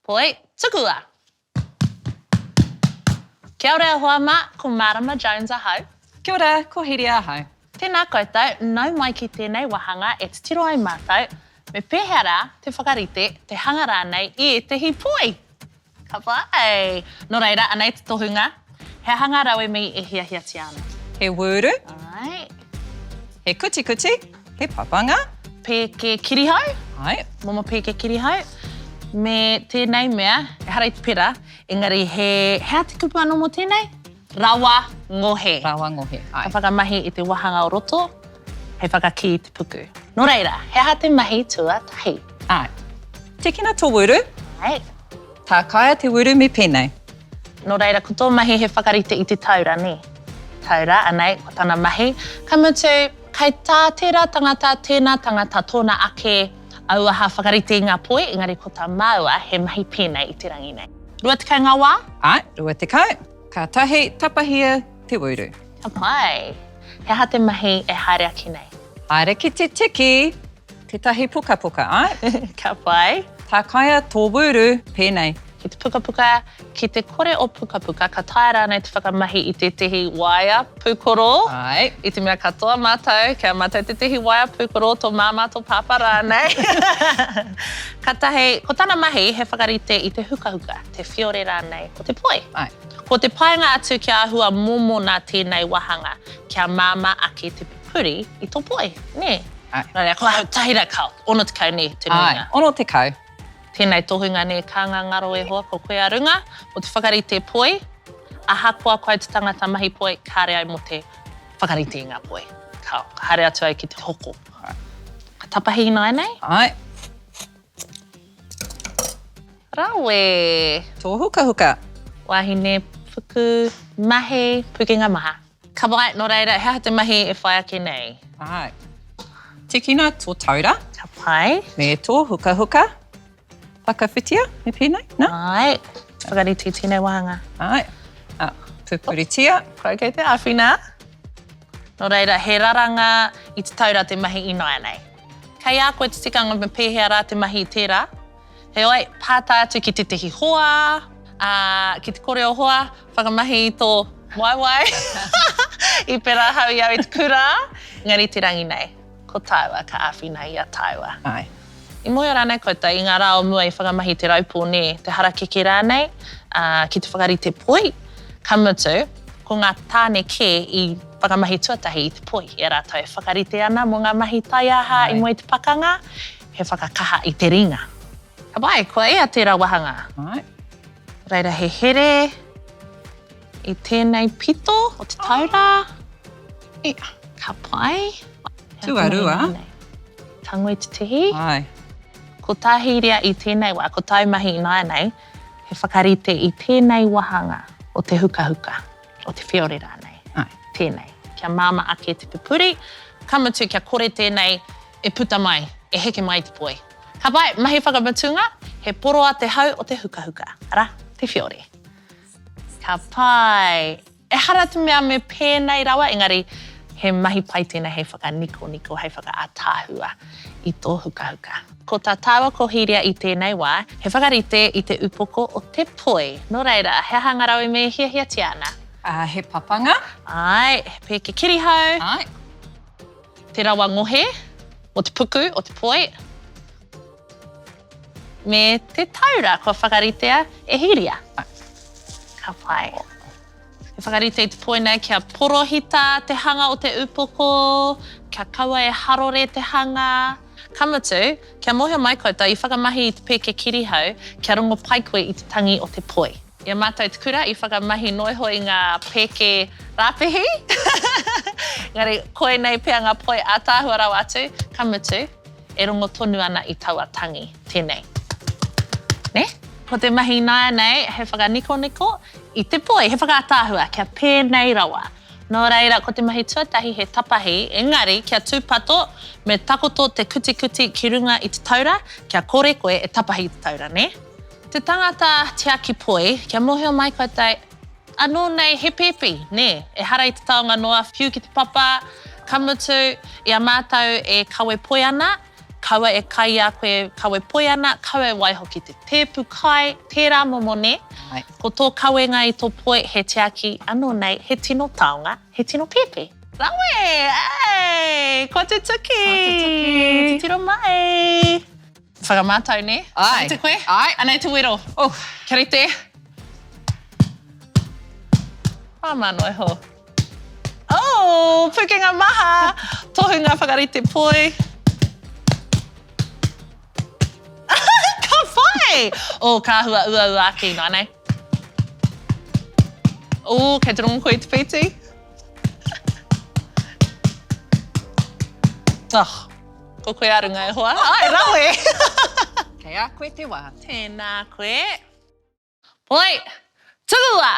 Poi, tukua. Kia ora hoa ma, ko Marama Jones ahau. Kia ora, ko Hiri ahau. Tēnā koutou, nau mai ki tēnei wahanga e te tiro ai mātou, me pēhera te whakarite, te hanga rānei I te hi poi. Ka pai. Nō reira, anei te tohunga, he hanga rawe mi e hiahia te ana. He wuru, Ai. he kuti kuti, he papanga. Pēke kirihau, Ai, momo pēke kirihau. Me tēnei mea, e harai te pera, engari hea te kupu anō mō tēnei? Rawa ngohe. rawa ngohe. Ai. Ka whakamahi I te wahanga o roto, hei whakaki I te puku. Nō reira, hea te mahi tua tahi. Ai. Tekina tō wuru, Ai. tā kaia te wuru me pēnei. Nō reira, ko tō mahi he whakarite I te taura, ne? Taura, anei, ko tāna mahi. Ka mutu, kai tā tērā tangata, tēnā tangata tōna ake auaha whakarite I ngā poi, engari ko tā māua he mahi pēnei I te rangi nei. Rua te kai ngā wā? Ai, rua te kau. Ka tahi tapahia te wuru. Ka pai. He ha te mahi e haere aki nei. Haere ki te tiki, te tahi puka puka, ai? Ka pai. Tā kaia tō wuru pēnei. Ki te puka puka, ki te kore o puka puka, ka tae rānei te whakamahi I te tehi waia pūkoro. Ai, I te mea katoa mātou, kia mātou te tehi waia pūkoro tō māma tō pāpa rānei. Ka tahi, ko tāna mahi he whakarite I te huka huka, te whiore rānei, ko te poi. ai. Ko te paenga atu kia ahua momo nā tēnei wahanga, kia māma ake te pupuri I tō poi, ne? Ai. Rārea, ko hau tahira kau, ono te kau ne, te Ai, nuinga. ono te kau. Tēnei tohunga ne ka ngā ngaro e hoa ko koe arunga, o te whakarite poi, aha koa koe te tangata mahi poi, ka hare ai mo te whakarite I ngā poi. Ka hare atu ai ki te hoko. Ka tapahi nai nei? Ai, Rawe. tō huka huka. Wahine puku mahe pukenga maha. Ka pai, nō reira, hea te mahi e whai ake nei. Ai. Tikina tō taura, Ka pai. me tō huka huka. Whakawhitia me pēnei, nā? Ai. Whakarite tēnei wahanga. Ai. Pupuritia. Koe kei te awhina. Nō reira, he raranga I te taura te mahi I noa nei. Kei a koe te tikanga me pēhea rā te mahi I tērā. He oi, pāta atu ki te tehi hoa, ki te kore o hoa, whakamahi I tō waiwai. I pera hawi au I te kura. Ngari te rangi nei. Ko tāua ka awhina I a tāua. Ai. I moe rānei koutou, I ngā rao mua I whakamahi te raupō ne, te harakeke rānei, ki te whakarite poi, ka mutu, ko ngā tāne kē I whakamahi tuatahi I te poi. E rātou e whakarite ana mo ngā mahi taiaha Ai. I moe te pakanga, he whakakaha I te ringa. Ka pai, koe ea tērā wahanga. Ai. Reira, he here I tēnei pito o te taura. Ia. Ka pai. Tuarua. Tangui te tihi. Ai. Ko tāhiria I tēnei wā, ko tai mahi I nai nei, he whakarite I tēnei wahanga o te huka huka, o te whiore rānei. Ai. Tēnei. Kia māma ake te pupuri, ka mutu kia kore tēnei e puta mai, e heke mai te poi. Ka pai, mahi whakamatunga, he poroa te hau o te huka huka. Ara, te whiore. Ka pai. E hara te mea me pēnei rawa, engari he mahi pai tēnei hei whakaniko niko, hei whakaatāhua I tō huka huka. Ko tā tāua ko hiria I tēnei wā, he whakarite I te upoko o te poi. Nō reira, he hangarawe me hiahia te ana. He papanga. Ai, he pēke kirihau, Ai. te rawa ngohe, o te puku, o te poi. Me te taura, ko whakaritea e hiria. Ai. Ka pai. He whakarite I te poi nei, kia porohita te hanga o te upoko, kia kaua e harore te hanga. Ka mutu, kia mohia mai koutou I whakamahi I te pēke kirihau, kia rongo pai koe I te tangi o te poi. Ia mātou te kura I whakamahi noiho I ngā pēke rāpehi. Ngari, koe nei pēr ngā poi ātāhua rau atu, ka mutu, e rongo tonu ana I taua tangi tēnei. Ne? Ko te mahi nāia nei, he whakaniko niko, I te poi, he whakaatāhua, kia pēnei rawa. Nō reira, ko te mahi tuatahi he tapahi, engari, kia tūpato, me takoto te kuti kuti ki runga I te taura, kia kore koe e tapahi I te taura, ne? Te tangata te aki poi, kia mohio mai koutou, anō nei he pepi, ne? E hara I te taonga noa, whiu ki te papa, ka mutu, I a mātou e kawe poi ana, kaua e kai a koe, kaua e poi ana, kaua e waiho ki te tepu kai, tērā momo ne. Ai. Ko tō kauenga i tō poi, he te aki anō nei, he tino taonga, he tino pepe. Rawe! Ei! Ko te tuki! Ko te tuki! Te tiro mai! Whakamātau ne? Ai. Ai te koe? Ai. Anei te wero. Oh. Kia rite. Whamanoe ho. Oh, pukenga maha. Tohunga whakarite poi. Ka whai! Oh, ka hua ua aki no anei. Oh, kei te rongo koe te piti. Oh, ko koe arunga e hoa. Ai, rawe! Kei a koe te wā. Tēnā koe. Poi, tuua!